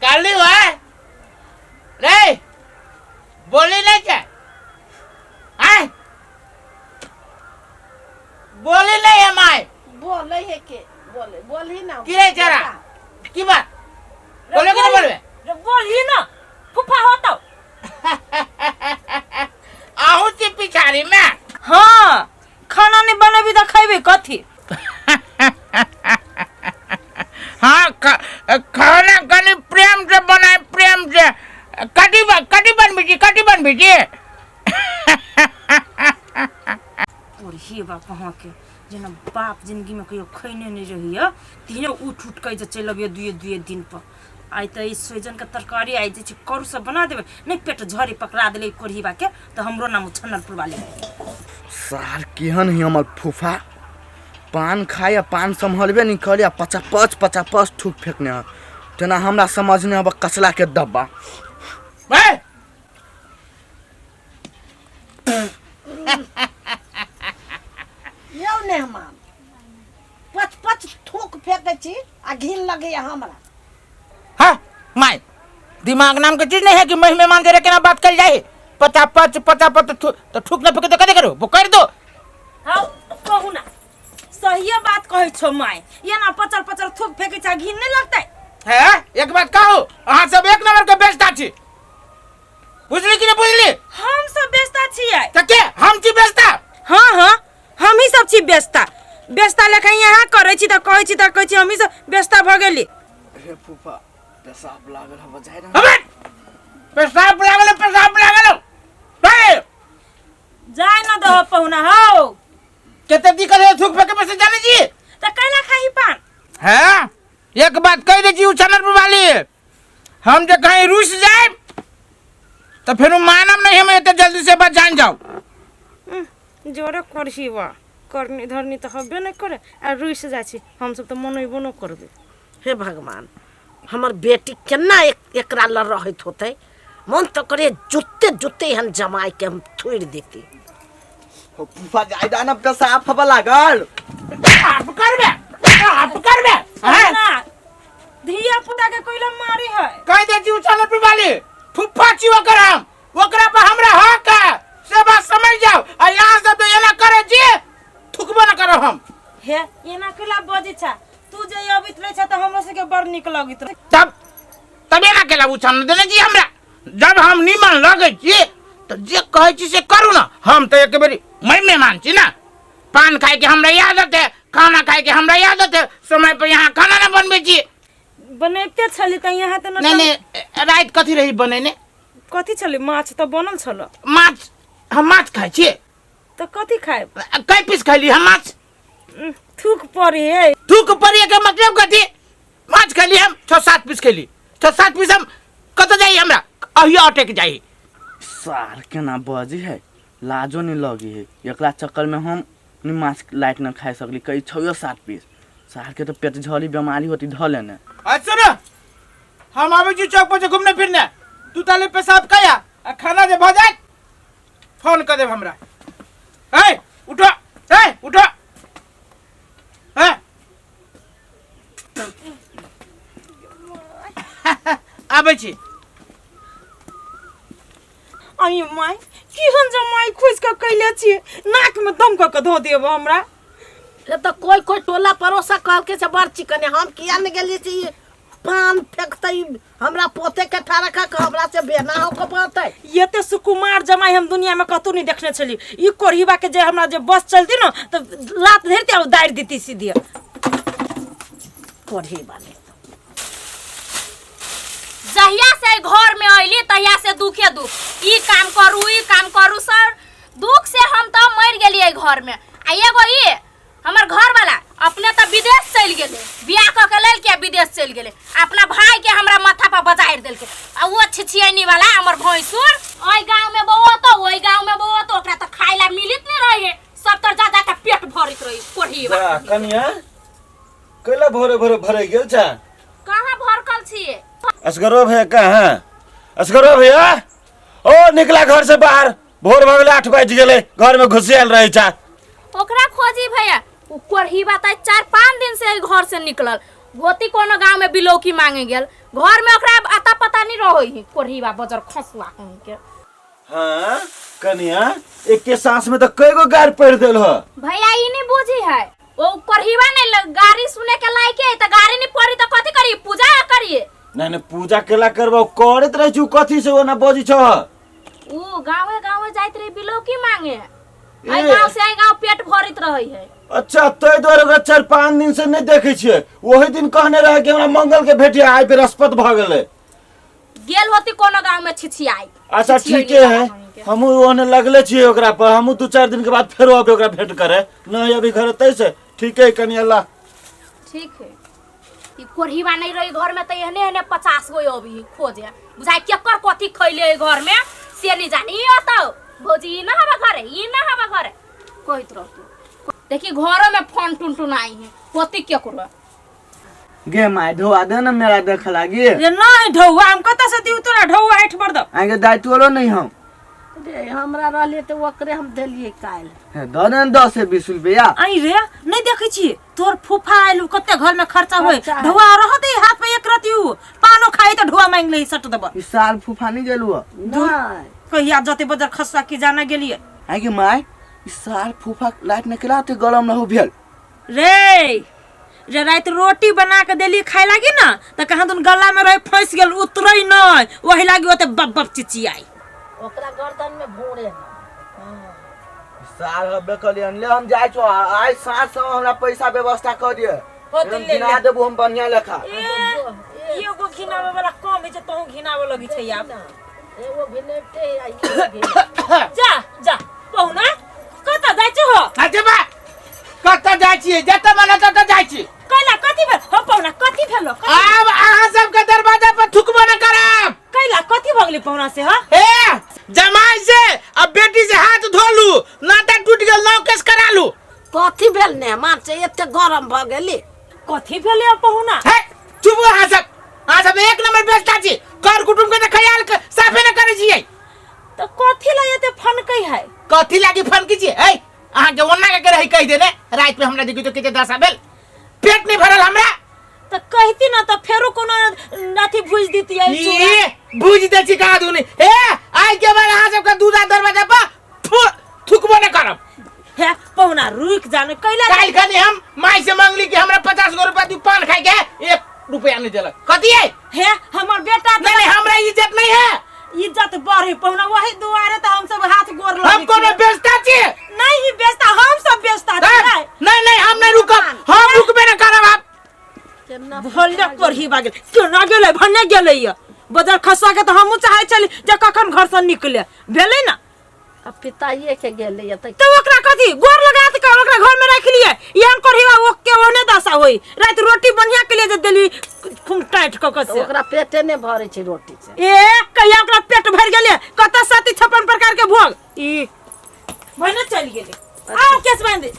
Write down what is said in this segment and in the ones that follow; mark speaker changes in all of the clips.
Speaker 1: काली भाई रे बोली नहीं क्या बोली नहीं है माय
Speaker 2: बोले है के बोल ही ना
Speaker 1: किरे जरा की बात बोले कि नहीं बोलवे
Speaker 2: बोल ही ना फुफा हो तो
Speaker 1: आहू ची पिछाड़ी में
Speaker 2: हाँ खाना नहीं बने भी तो खाइबे कथी
Speaker 1: हाँ खाना कनी प्रेम से बनाए प्रेम से कटी बन बीजी
Speaker 2: और हे बा कहाँ के जना बाप जिंदगी में कहियो खैने नहीं रही है तीनों उठ के चल अबियो दुए दिन पर आई तो इस सोजन का तरकारी आई जे करू सब बना देबे नहीं पेट झड़ी पकड़ा देले कोरहीबा के तो हमरो नाम छन्नरपुर वाले
Speaker 3: सार केहन ही हमर फूफा पान खाया पान संभलबे नहीं करिया 50 ठूक फेंकने है तना हमरा समझने अब कसला के डब्बा
Speaker 4: यौ ने हम 5 ठूक फेंके छी आ घिन लगे हमरा
Speaker 1: हाँ माय दिमाग नाम के चीज नहीं है कि मेहमान जरे के ना बात कर जाए 50 तो ठूक ना फेंके तो कदे करो वो कर दो
Speaker 2: हां कहू ना सही बात कहै छो माय ये ना 50 थूक फेंके छ घिन नहीं लगतै
Speaker 1: है एक बात कहू अहाँ सब एक नंबर के बेचता छी बुझली कि नहीं बुझली
Speaker 2: हम सब बेचता छियै
Speaker 1: त के हम छी बेचता
Speaker 2: हां हम ही सब छी बेचता लेखा यहाँ करे छी त कहै छी हम ही सब बेचता भ गेली
Speaker 3: हे फूफा पेशाब लागल ह बजाय रे
Speaker 1: अबे पेशाब लागल बे
Speaker 2: जाय ना दो पहुना हो
Speaker 1: केते दिक्कत है थूक फेंके में से जाने जी
Speaker 2: त कैला खाही पान
Speaker 1: है एक बात कह दे जी उछनर पर वाली हम जे कहीं रुस जाए तो फिर मानम नहीं हम इतने जल्दी से बच जान जाओ
Speaker 2: जोरे करही बा करनी धरनी तो हबे नहीं करे आ रुस जाय छी हम सब तो मनइबो न करबे
Speaker 4: हे भगवान हमर बेटी केना एकरा ल रहत होते मन तो करे जुत्ते हम जमाई के हम छोड़ देती
Speaker 3: हो फूफा जायदा न पेशाब फबा लागल
Speaker 1: आप करबे
Speaker 2: ना धिया पुता के कोइला मारी है
Speaker 1: कह दे जी उछनर पर वाली फुफ्फा छी ओकरा पर हमरा हक है से बात समझ जाओ और यहां से तो ये ना करे जी थुकबो ना करो हम
Speaker 2: हे ये ना केला बजे छा तू जे अबित रहे छ त हमरा से के बड़ निक लगित रहे
Speaker 1: तब ये ना केला उछन देने जी हमरा जब हम निमन लगे छी तो जे कहे छी से करू ना हम तो एक बारी मैं मेहमान छी ना पान खाए के हमरा याद है खाना खाए के हमरा याद है समय पे यहाँ खाना ना बनबे छी
Speaker 2: बनैते छली त यहाँ त
Speaker 1: नहीं रात कथी रही बनेने
Speaker 2: कथी छली माछ त बनल छल
Speaker 1: माछ हम माछ खाए छी
Speaker 2: त कथी खाए
Speaker 1: कई पीस खैली हम माछ
Speaker 2: थूक पड़ी है
Speaker 1: थूक पड़ी के मतलब कथी माछ खैली हम 6-7 पीस खैली 6-7 पीस हम कत जाई हमरा अहिया अटक जाई
Speaker 3: सार केना बजी है लाजो नहीं लगी है एकरा चक्कर में हम नि माछ लाइट न खाए सकली कई 6-7 पीस सार के तो पेट झड़ी बीमारी होती धले ने
Speaker 1: अच्छा ना हम आवे जी चौक पर घूमने फिरने तू ताले पेशाब कया खाना जे भ जाए फोन कर दे हमरा उठो आबै छी
Speaker 2: आई माय केहन जमाई खोज के कैले छी नाक में दम क के धो देब हमरा
Speaker 4: ये तो कोई टोला पड़ोसा कहल के से बड़ चिकन है हम किया न गेली छी पान फेंकते हमरा पोते के ठारा खा के हमरा से बेना हो के पड़ते
Speaker 2: ये ते सुकुमार जमाई हम दुनिया में कतौ नहीं देखने छली ई कोरहीबा के जे हमरा जे बस चलती न तो लात धरती आ दाइर देती सीधी
Speaker 4: कोरहीबा ने
Speaker 5: जहिया से घर में आइली तहिया से दुखे दुख ई काम करू सर दुख से हम तो मर गेलिए घर में आ एगो ई हमर घर वाला अपने तो विदेश चल गेले बियाह क के लेल के विदेश चल गेले अपना भाई के हमरा माथा पर बजाइर देलके आ वो छिछियनी वाला हमर भैंसुर ओई गांव में बो तो ओकरा तो खाइला मिलित नहीं रहे सब तर जा के पेट भरित रही कोढ़ीबा
Speaker 6: कनिया कैला भरे गेल छ
Speaker 5: कहां भरकल छिए
Speaker 6: असगरो भैया कहां असगरो भैया ओ निकला घर से बाहर भोर भऽ गेलै 8 बाजि गेलै घर में घुसियाल रहै छै।
Speaker 5: ओकरा खोजी भैया उ कोरही बताय 4-5 दिन से घर से निकलल गोती कोनो गांव में बिलौकी मांगे गेल घर में ओकरा आता पता नहीं रहोई कोरही बा बजर खसला के।
Speaker 6: हाँ कनिया एक के सांस में तो कई गो गार पड़ देल ह।
Speaker 5: भैया ई नहीं बुझी है ओ कोरहीवा ने गाड़ी सुने के लायक है त गाड़ी नहीं पड़ी त कथि करी पूजा करिए।
Speaker 6: नहीं पूजा केला करबो करत रह छु कथि से ओना बोजी छ।
Speaker 5: उ गावे गावे जाइत रही बिलौकी मांगे आई गांव से आई गांव पेट भरित रही है।
Speaker 6: अच्छा तै द्वारे ओकरा 4-5 दिन से नहीं देखे छिए वही दिन कहने रहे कि हमरा मंगल के भेटिए आइ बृहस्पति भ गेलै
Speaker 5: गेल होती कोनो गांव में छिछियाई।
Speaker 6: अच्छा ठीक है हमहू ओने लगले छिए ओकरा पर हमहू 2-4 दिन के बाद फेर आबे ओकरा भेंट करे नहीं अभी घर तै से ठीक है कनिया ला
Speaker 5: ठीक है ई कोरहीवा नहीं रही घर में त एहने एहने 50 गो अभी खोजे बुझाई केकर कथि खइले घर में से नहीं जानी ई तो भौजी ई ना हवा घरे कहत रह तू देखी घरों में फोन टुन आई है कथि के करो
Speaker 3: गे माय ढोआ दे ना मेरा देख लागी
Speaker 2: रे नहीं ढौआ हम कत से दिउ तोरा ढौआ हट पर दो
Speaker 3: आगे दायित्वलो नहीं हम
Speaker 4: रे हमरा रहले त ओकरे हम देलिए काल
Speaker 3: है दन 10 से 20 रुपया
Speaker 2: आई रे नहीं देखे छी तोर फूफा आइलु कते घर में खर्चा होय
Speaker 4: खर्चा है।
Speaker 2: ढौआ रहते हाथ में एक रतिउ पानो खाई त ढौआ मांग ले सट देब
Speaker 3: इस साल फूफा नहीं गेलु
Speaker 4: नहीं
Speaker 2: कहिया जते बजर खस्सा की जाना गेलिए
Speaker 3: आगे माय इस साल फूफा लाइट में केलाते गरम रहू भेल
Speaker 2: रे रात रोटी बना के देली खाए लागी ना त कहां तुन गला में रह फंस गेल उतरई नहीं वही लागी ओते बब बब चिचियाई
Speaker 4: ओकरा गर्दन में भोरे न
Speaker 3: साल हबे कलियन ले हम जाय छो आज साथ से हमरा पैसा व्यवस्था कर दिए
Speaker 2: हो
Speaker 3: हम गिना देबो हम बढ़िया लेखा
Speaker 2: ये गो घिनावे वाला कम है जे तहु घिनावे लगी छै यार
Speaker 4: एगो भिनेटे आई
Speaker 2: जा पहुना कत जाय छ हो
Speaker 1: अच्छा बा कत जाइ छी जत मन तत जाइ छी
Speaker 2: कैला कथि भेल हो पहुना कथि भेलो
Speaker 1: आब अहाँ सबके दरवाजा पर थुकबो न करब
Speaker 2: कैला कथि भगली पहुना से हो
Speaker 1: ए जमाई से अब बेटी से हाथ धोलू नाता टूट गेल नाव केस करालू
Speaker 4: कथि भेल ने मार से एते गरम भ गेली
Speaker 2: कथि भेले पहुना
Speaker 1: है चुप अहाँ सब एक नंबर बेचता छी कर कुटुम के त ख्याल साफे न करै छियै
Speaker 2: त कथि ला एते फनकै है
Speaker 1: कथी लागी फोन कीजिए ए अहाँ के ओन्ना के रही कह देने रात में हमरा देखि तो केते दशा भेल पेट नहीं भरल हमरा
Speaker 2: त कहती ना त फेरो कोनो नाथी भुज दीती है
Speaker 1: ये बुझ दे छी का दुनी ए आई के बार अहाँ सब का दूधा दरवाजा पर थुकबो न करब
Speaker 2: है पहुना रुक जाने कैला
Speaker 1: काल खने हम माई से मांगली कि हमरा 50 गो रुपया तू पान खाई के 1 रुपया नहीं देलक कथी है
Speaker 2: हमर बेटा
Speaker 1: नहीं हमरा इज्जत नहीं है
Speaker 2: इज्जत बढ़े पहुना वही दुआरे त हम सब हाथ गोर लगे
Speaker 1: हम कोनो बेचता छी
Speaker 2: नहीं बेचता हम सब बेचता
Speaker 1: नहीं हम नहीं रुकब हम रुकबे न करब आप
Speaker 2: भोलिया कोरही बागे क्यों ना गेले भन्ने गेले ये बजार खसा के त हमहु चाहे चली जे कखन घर से निकले भेले ना
Speaker 4: अब पिताइए के गेले त
Speaker 2: तो ओकरा कथि गोर लगा के ओकरा घर में रख लिए यान कोरहीवा ओके ओने दशा होई रात रोटी बढ़िया के लिए जे देली खूब टाइट क के से
Speaker 4: ओकरा पेटे ने भरे छै रोटी से
Speaker 2: ए कहिया ओकरा पेट भर गेले कत 56 प्रकार के भोग ई भने चल गेले आओ केस बांधे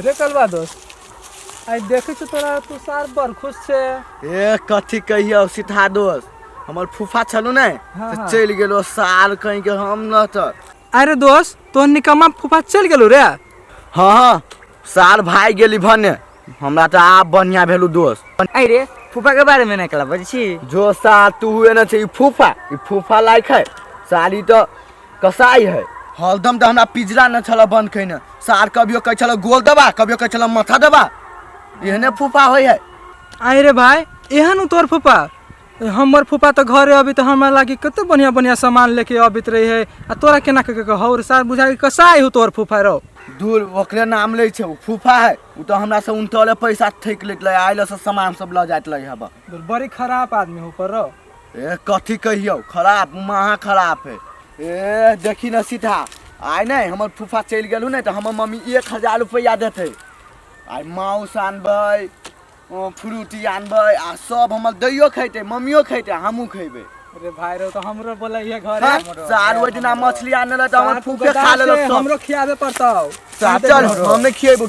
Speaker 7: रे कलवा दोस्त आई देखे छ तोरा तू सार बर खुश छे
Speaker 3: ए कथी कहियो सीधा दोस्त हमर फूफा छलु नै
Speaker 7: हाँ,
Speaker 3: से
Speaker 7: हाँ।
Speaker 3: चल गेलो साल कहीं के हम न त
Speaker 7: अरे दोस्त तो निकम्मा फूफा चल गेलो रे
Speaker 3: हां साल भाई गेली भने हमरा त आप बढ़िया भेलु दोस्त
Speaker 8: अरे फूफा के बारे में नहीं कला बजी छी
Speaker 3: जो साल तू हुए न छै ई फूफा लायक है साली तो कसाई है हलदम त हमरा पिजरा न छला बंद कइने सार कभियो कह छला गोल दबा कभियो कह छला माथा दबा एहने फूफा होय है
Speaker 7: अरे भाई एहन तोर फूफा हमर फूफा तो घरे अभी तो हमरा लागी कते बढ़िया बढ़िया सामान लेके अबित रही है आ तोरा केना के हौर सार बुझाई कसाई हो तोर फूफा रो
Speaker 3: दूर ओकरे नाम ले छै फूफा है उ तो हमरा से उनटले पैसा ठेक लेत ले आइल से सामान सब ल जात ले हबा
Speaker 7: बड़ी खराब आदमी हो पर रो
Speaker 3: ए कथी कहियो खराब महा खराब है ए देखी न सीधा आइ नहीं हमर फूफा चल गेलु नहीं त हमर मम्मी 1000 रुपया देते आइ माउस आनबै फ्रूटी आनबै आ सब हमर दैयो खैते मम्मियो खैते हमहू खैबे
Speaker 7: अरे भाई रो तो हमरो बोले ये घर
Speaker 3: सार ओइ दिना मछली आनले त हमर फूफे खा लेलो सब
Speaker 7: हमरो खियाबे पड़तौ
Speaker 3: चल हमें खिएबो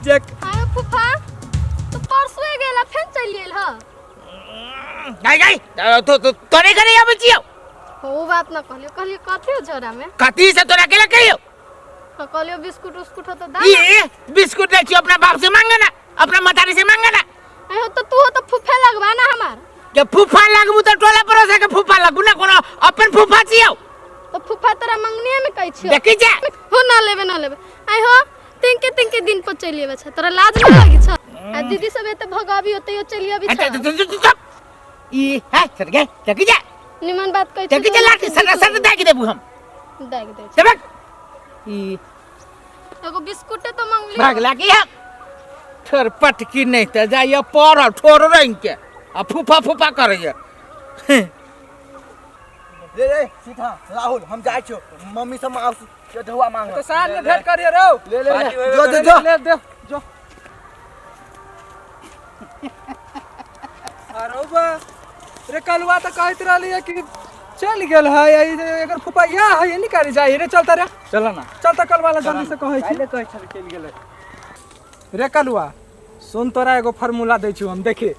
Speaker 7: चेक
Speaker 9: आयो फूफा तो परसों गेला फेन चल गेल ह
Speaker 1: नहीं नहीं तो तोरे घरे आबै छियो
Speaker 9: हो बात न कहलियो कथि हो झोरा में
Speaker 1: कथी से तोरा केला कहियो
Speaker 9: कहलियो बिस्कुट उस्कुट हो तो दा
Speaker 1: ये बिस्कुट ले छियो अपना बाप से मांगे ना अपना मतारी से मांगे ना
Speaker 9: आयो तो तू हो तो फूफे लगवा ना हमार
Speaker 1: के फूफा लगबू तो टोला परोसा के फूफा लगबू ना कोनो अपन फूफा छियो
Speaker 9: तो फूफा तोरा मंगनिया में कहै छियो
Speaker 1: देखी जा
Speaker 9: हो ना लेबे आइ हो तिनके दिन पर चलिए बच्चा तोरा लाज न लागी छ आ दीदी सब एते भगावी होते यो चलिए भी छ
Speaker 1: ई है सर गे देखी जा
Speaker 9: निमन बात कहै
Speaker 1: देखी जा लाठी सर दागी देबू हम
Speaker 9: दाग दे
Speaker 1: देबक ई
Speaker 9: एगो बिस्कुटे तो मांग लियो
Speaker 1: भाग लागी हम थर पटकी नहीं त जाइए पर ठोर रंग के आ फूफा करैया
Speaker 3: रे सीधा राहुल हम जाय छियो मम्मी से माउस के ढवा मांग
Speaker 7: तो साथ में भेंट करिए रो
Speaker 3: ले जो
Speaker 7: जो अरे बा रे कलवा तो कहत रहली है कि चल गेल है अगर फुफा या है नहीं करी जाई रे चलता रे चल ना चलता कल वाला जल्दी से कहै छी
Speaker 3: कह चल गेल
Speaker 7: रे कलवा सुन तोरा एगो फार्मूला दै छी हम देखे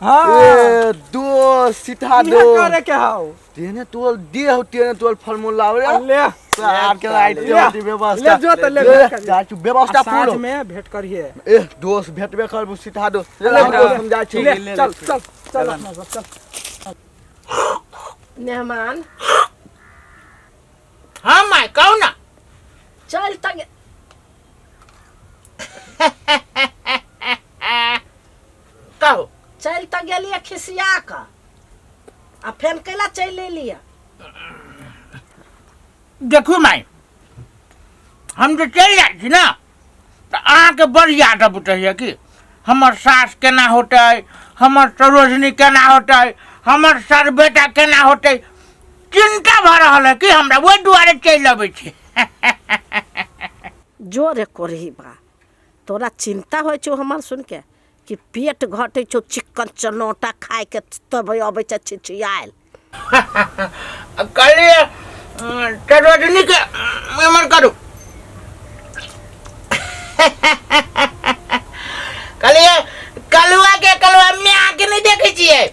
Speaker 7: हाँ
Speaker 3: ए दो सीधा दो
Speaker 7: करे के हाउ
Speaker 3: तेने तोल दे हो तेने तोल फार्मूला रे
Speaker 7: ले
Speaker 3: सार के लाइट दे व्यवस्था
Speaker 7: ले जो तो ले
Speaker 3: जा तू व्यवस्था
Speaker 7: साथ
Speaker 3: पूरा
Speaker 7: में भेंट करिए
Speaker 3: ए दोस्त भेटबे करबू सीधा दो ले हम जाय छी
Speaker 7: ले चल अपना सब चल
Speaker 4: मेहमान
Speaker 1: हाँ मैं कहू ना
Speaker 4: चल तक
Speaker 1: कहो
Speaker 4: चल तक गेलिए खिसिया का आ फेन कैला चल लिया
Speaker 1: देखू माई हम जो चल जाए छी ना तो अहाँके बड़ याद अबैत कि हमर सास केना होते हमर सरोजनी केना होते हमर सर बेटा केना होते चिंता भ रहल है कि हमरा ओहि दुआरे चलि अबै छी
Speaker 4: जोरे कोरही बा तोरा चिंता होइ छौ हमर सुन के कि पेट घटे छौ चिकन चनौटा खाए के तब अबै छ छिछियाल
Speaker 1: कहलिए सरोजनी के एमन करू कहलिए कलवा में आके नहीं देखे छिए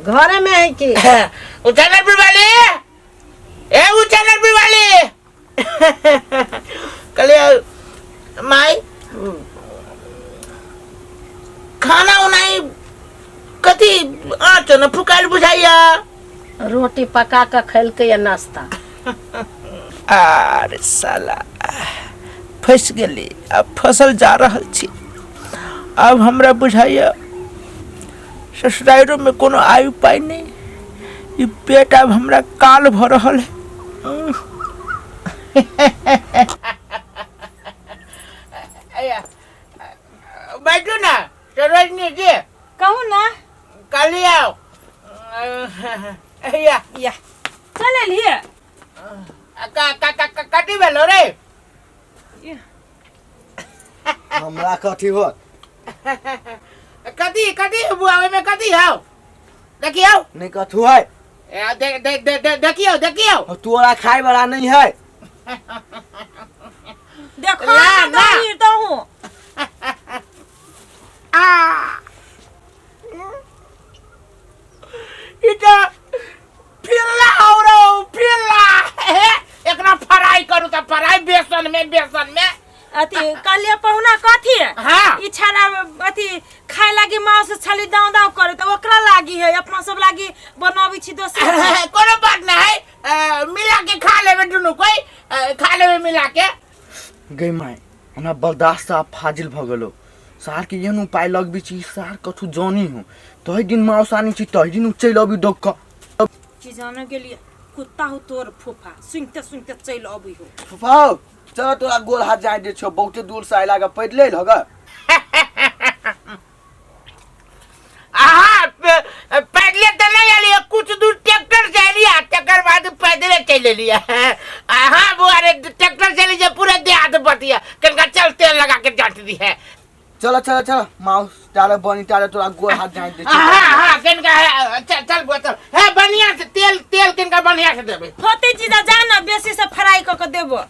Speaker 4: घरे में है कि
Speaker 1: उचानर वाली ए उचानर वाली कहलिए माई खाना उनाई कथी आँच न फुकाल बुझाइया
Speaker 4: रोटी पका के खैलकै या नाश्ता
Speaker 1: अरे साला फंस गेली अब फसल जा रहल छी अब हमरा बुझाइया ससुराइरो में कोनो आयु पाई नहीं ई पेट अब हमरा काल भ रहल है बैठो ना सरोजनी जी
Speaker 2: कहू ना
Speaker 1: कल आओ या
Speaker 2: चल लिए
Speaker 1: कटी भेलो रे
Speaker 3: हमरा कथी हो
Speaker 1: कथी बुआ में कथी हो देखियो
Speaker 3: नहीं कथू है
Speaker 1: देखियो
Speaker 3: तोरा खाए वाला नहीं है
Speaker 2: देखो
Speaker 1: ला,
Speaker 2: ना
Speaker 1: ला।
Speaker 2: तो हूं
Speaker 1: इटा फिरला हो रो फिरला एकरा फ्राई करू त फ्राई बेसन में
Speaker 2: अति कालिया पहुना कथी है
Speaker 1: हाँ।
Speaker 2: ई छाना अति खाए लागी मांस छली दाव करे त ओकरा लागी है अपना सब लागी बनावी छी दोसर
Speaker 1: कोनो बात नहीं मिला के खा लेबे दुनु कोई खा लेबे मिला के
Speaker 3: गई माय हमरा बर्दाश्त आ फाजिल भ गेलो सार के एहन उपाय लगबी छी सार कथू जानी हो तही दिन मौसानी छी तही दिन चल अबी डोक
Speaker 2: चीज आने के लिए कुत्ता हो तोर फूफा सुनते चल अबी हो
Speaker 3: फुफा चल तोरा गोल हाथ जाए दे छो बहुते दूर से आइला के पैदले लगा
Speaker 1: आहा पैदले तो नहीं आलिए कुछ दूर ट्रैक्टर से लिया तकर बाद पैदले चले लिया आहा बुआरे ट्रैक्टर से लीजिए पूरा देहात बतिया कनका चल तेल लगा के जाट दी है
Speaker 3: चल माउस तारे बनी तारे तोरा गोल हाथ जाए दे
Speaker 1: हाँ कनका चल बोतल है बढ़िया से तेल कनका बढ़िया से देबे
Speaker 2: होते चीज जाना बेसी से फ्राई क के देबो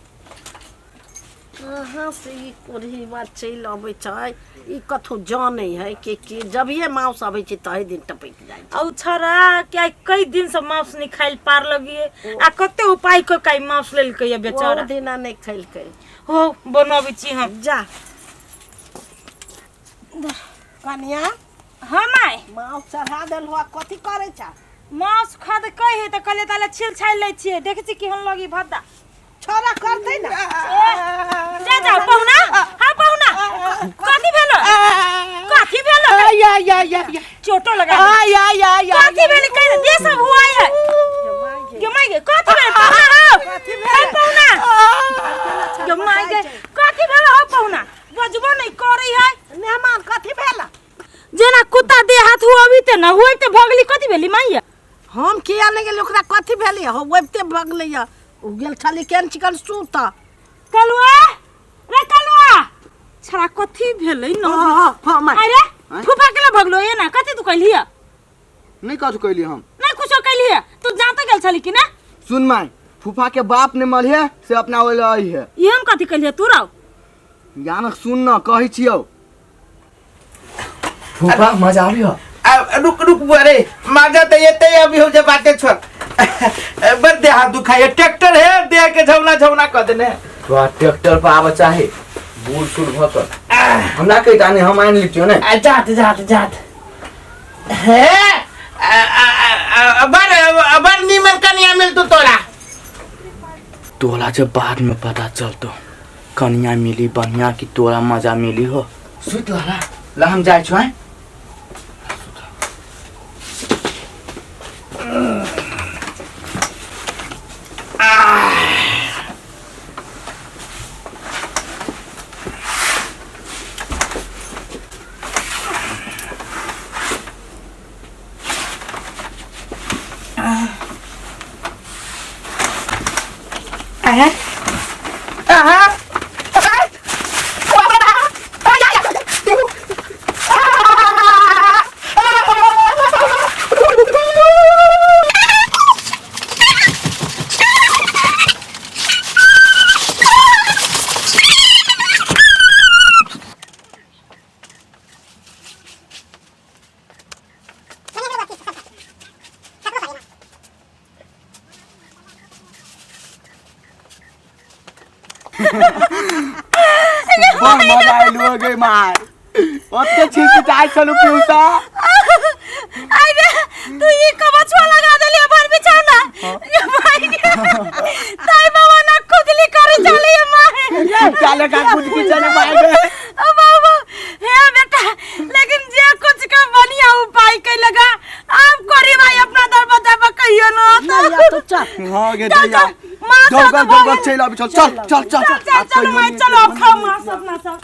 Speaker 4: कहाँ से ई कोढ़ी बात चलि अबै छै ई कथु जानै है कि जब ये माउस अबै छै तही दिन टपक जाइ छै।
Speaker 2: औ छरा क्या कई दिन से मांस नहीं खाइल पार लगिए आ कते उपाय क काई मांस लेल के ये बेचारा
Speaker 4: ओ दिना नहीं खैलकै।
Speaker 2: हो बनबै छी हम
Speaker 4: जा कनिया
Speaker 2: हां माय
Speaker 4: माउस चढ़ा देल हुआ कथी करे छ?
Speaker 2: मांस खा दे कहे है त कले ताले छिल छाई लै छिए देखै छी कि हम लगी भद्दा
Speaker 4: छोरा करतै ना।
Speaker 2: जा जा पहुना हां पहुना कथी भेलो कथी भेलो
Speaker 1: या
Speaker 2: चोटो लगा
Speaker 1: या
Speaker 2: कथी भेल कह दे सब हुआ है गमाई गे कथी भेल पहुना हो पहुना गमाई गे कथी भेल हो पहुना बजबो नहीं करै है
Speaker 4: मेहमान कथी भेला?
Speaker 2: जेना कुत्ता दे हाथ हुआ अभी ते ना होई ते भगली कथी भेली माइया
Speaker 4: हम किया नहीं गेल ओकरा कथी भेलै हो वबते भगलै या उ गेल खाली केन चिकन सूता
Speaker 2: कलुआ रे कलुआ छरा कथी भेलै न
Speaker 3: हां माय
Speaker 2: अरे फुफा केला भगलो ये ना कथी तू कहलिया
Speaker 3: नहीं कथु कहली हम
Speaker 2: नहीं कुछो कहलिया तू जाते गेल छली कि ना
Speaker 3: सुन माय फूफा के बाप ने मरिए से अपना ओले आई है
Speaker 2: ये हम कथी कहलिया तू राव
Speaker 3: जानक सुन न कहै छियौ फूफा मजा आबियो
Speaker 1: रुक बुआरे माजा तो ये ते अभी हो जा बातें छोड़ बस दे हाथ दुखाए ट्रैक्टर है दे के झौना झौना कर देने
Speaker 3: तो ट्रैक्टर पर आवे चाहे बूढ़ सुर भतर हमरा कहि ताने हम आइन लिटियो ने
Speaker 1: जात है अबर नीमन कनिया मिल तू
Speaker 3: तोला जब बाद में पता चलतो कनिया मिली बढ़िया कि तोरा मजा मिली हो सुत ला हम जाय छ बहुत मजा आइलो गे माय ओते छिप चाय चलू पिउसा
Speaker 2: अरे तू ये कबछवा लगा देली भर बिछाना ये भाई ताई बाबा ना खुदली करे चले माए
Speaker 3: चले का कुछ की चले माय गे
Speaker 2: ओ बाबा हे बेटा लेकिन जे कुछ का बढ़िया उपाय के लगा आप करी भाई अपना दरवाजा पर कहियो ना
Speaker 4: तो चल
Speaker 3: हां गे दैया
Speaker 2: मां
Speaker 3: चल चल चल चल चल
Speaker 2: चलो मैं चलो खाओ मां सब ना सब